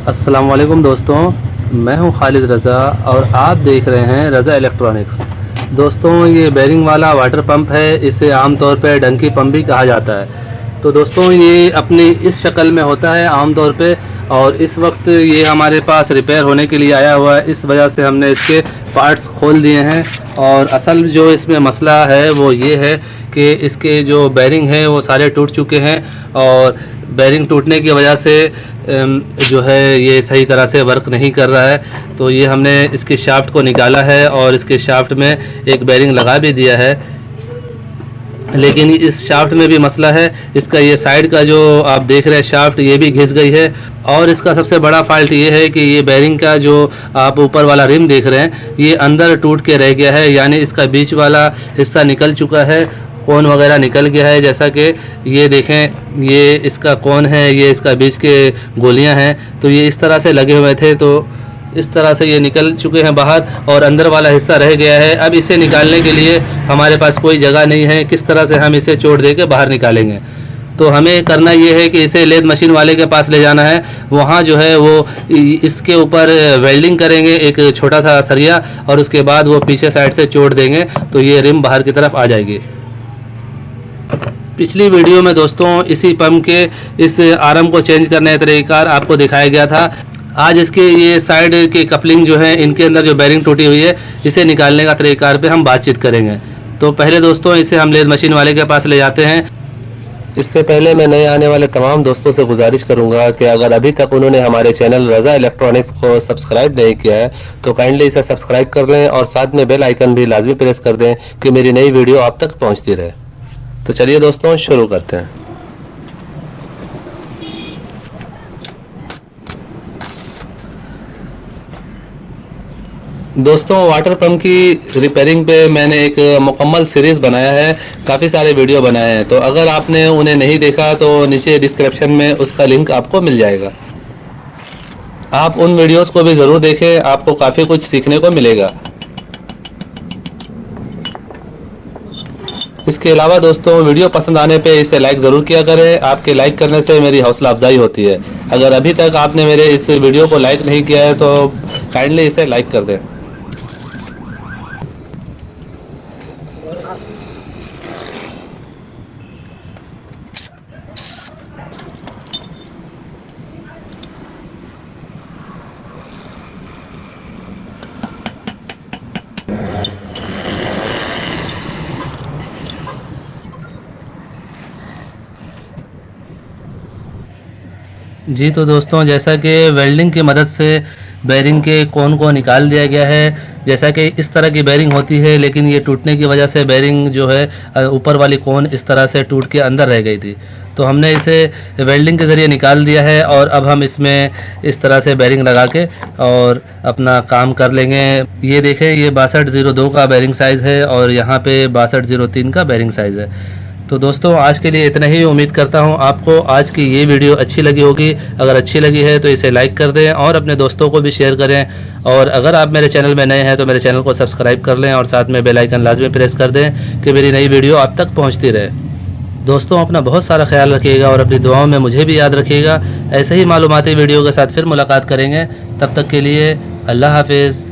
अस्सलाम वालेकुम दोस्तों, मैं हूं खालिद रज़ा और आप देख रहे हैं रज़ा इलेक्ट्रॉनिक्स। दोस्तों, ये बेरिंग वाला वाटर पंप है, इसे आमतौर पे डंकी पंप भी कहा जाता है। तो दोस्तों, ये अपनी इस शक्ल में होता है आमतौर पे, और इस वक्त ये हमारे पास रिपेयर होने के लिए आया हुआ है। इस वजह से हमने इसके पार्ट्स खोल दिए हैं। और असल जो इसमें मसला है वो ये है कि इसके जो बेरिंग हैं वो सारे टूट चुके हैं, और बेरिंग टूटने की वजह से जो है ये सही तरह से वर्क नहीं कर रहा है। तो ये हमने इसके शाफ्ट को निकाला है और इसके शाफ्ट में एक बेरिंग लगा भी दिया है, लेकिन इस शाफ्ट में भी मसला है। इसका ये साइड का जो आप देख रहे हैं शाफ्ट, ये भी घिस गई है। और इसका सबसे बड़ा फॉल्ट ये है कि ये बेरिंग का जो आप ऊपर वाला रिम देख रहे हैं, ये अंदर टूट के रह गया है, यानी इसका बीच वाला हिस्सा निकल चुका है, कोन वगैरह निकल गया है। जैसा कि ये देखें, ये इसका कोन है, ये इसका बीच के गोलियां हैं, तो ये इस तरह से लगे हुए थे, तो इस तरह से ये निकल चुके हैं बाहर, और अंदर वाला हिस्सा रह गया है। अब इसे निकालने के लिए हमारे पास कोई जगह नहीं है, किस तरह से हम इसे चोट दे के बाहर निकालेंगे। तो हमें करना ये है कि इसे लेद मशीन वाले के पास ले जाना है। वहाँ जो है वो इसके ऊपर वेल्डिंग करेंगे एक छोटा सा सरिया, और उसके बाद वो पीछे साइड से चोट देंगे तो ये रिम बाहर की तरफ आ जाएगी। पिछली वीडियो में दोस्तों इसी पंप के इस आर्म को चेंज करने का तरीका आपको दिखाया गया था। आज इसके ये साइड के कपलिंग जो है, इनके अंदर जो बेरिंग टूटी हुई है, इसे निकालने का तरीका पे हम बातचीत करेंगे। तो पहले दोस्तों इसे हम लेद मशीन वाले के पास ले जाते हैं। इससे पहले मैं नए आने वाले तमाम दोस्तों से गुजारिश करूंगा कि अगर अभी तक उन्होंने हमारे चैनल रज़ा इलेक्ट्रॉनिक्स को सब्सक्राइब नहीं किया है तो काइंडली इसे सब्सक्राइब कर लें और साथ में बेल आइकन भी लाजमी प्रेस कर दें कि मेरी नई वीडियो आप तक पहुंचती रहे। तो चलिए दोस्तों शुरू करते हैं। दोस्तों, वाटर पंप की रिपेयरिंग पे मैंने एक मुकम्मल सीरीज़ बनाया है, काफ़ी सारे वीडियो बनाए हैं। तो अगर आपने उन्हें नहीं देखा तो नीचे डिस्क्रिप्शन में उसका लिंक आपको मिल जाएगा। आप उन वीडियोस को भी ज़रूर देखें, आपको काफ़ी कुछ सीखने को मिलेगा। इसके अलावा दोस्तों, वीडियो पसंद आने पे इसे लाइक ज़रूर किया करें। आपके लाइक करने से मेरी हौसला अफजाई होती है। अगर अभी तक आपने मेरे इस वीडियो को लाइक नहीं किया है तो काइंडली इसे लाइक कर दें। जी तो दोस्तों, जैसा कि वेल्डिंग की मदद से बेरिंग के कोन को निकाल दिया गया है। जैसा कि इस तरह की बेरिंग होती है, लेकिन ये टूटने की वजह से बेरिंग जो है ऊपर वाली कोन इस तरह से टूट के अंदर रह गई थी। तो हमने इसे वेल्डिंग के ज़रिए निकाल दिया है, और अब हम इसमें इस तरह से बेरिंग लगा के और अपना काम कर लेंगे। ये देखें, ये 6202 का बेरिंग साइज़ है और यहाँ पे 6203 का बेरिंग साइज़ है। तो दोस्तों, आज के लिए इतना ही। उम्मीद करता हूँ आपको आज की ये वीडियो अच्छी लगी होगी। अगर अच्छी लगी है तो इसे लाइक कर दें और अपने दोस्तों को भी शेयर करें। और अगर आप मेरे चैनल में नए हैं तो मेरे चैनल को सब्सक्राइब कर लें और साथ में बेल आइकन लाजमी प्रेस कर दें कि मेरी नई वीडियो आप तक पहुँचती रहे। दोस्तों, अपना बहुत सारा ख्याल रखिएगा और अपनी दुआओं में मुझे भी याद रखिएगा। ऐसे ही मालूमाती वीडियो के साथ फिर मुलाकात करेंगे। तब तक के लिए अल्लाह हाफिज़।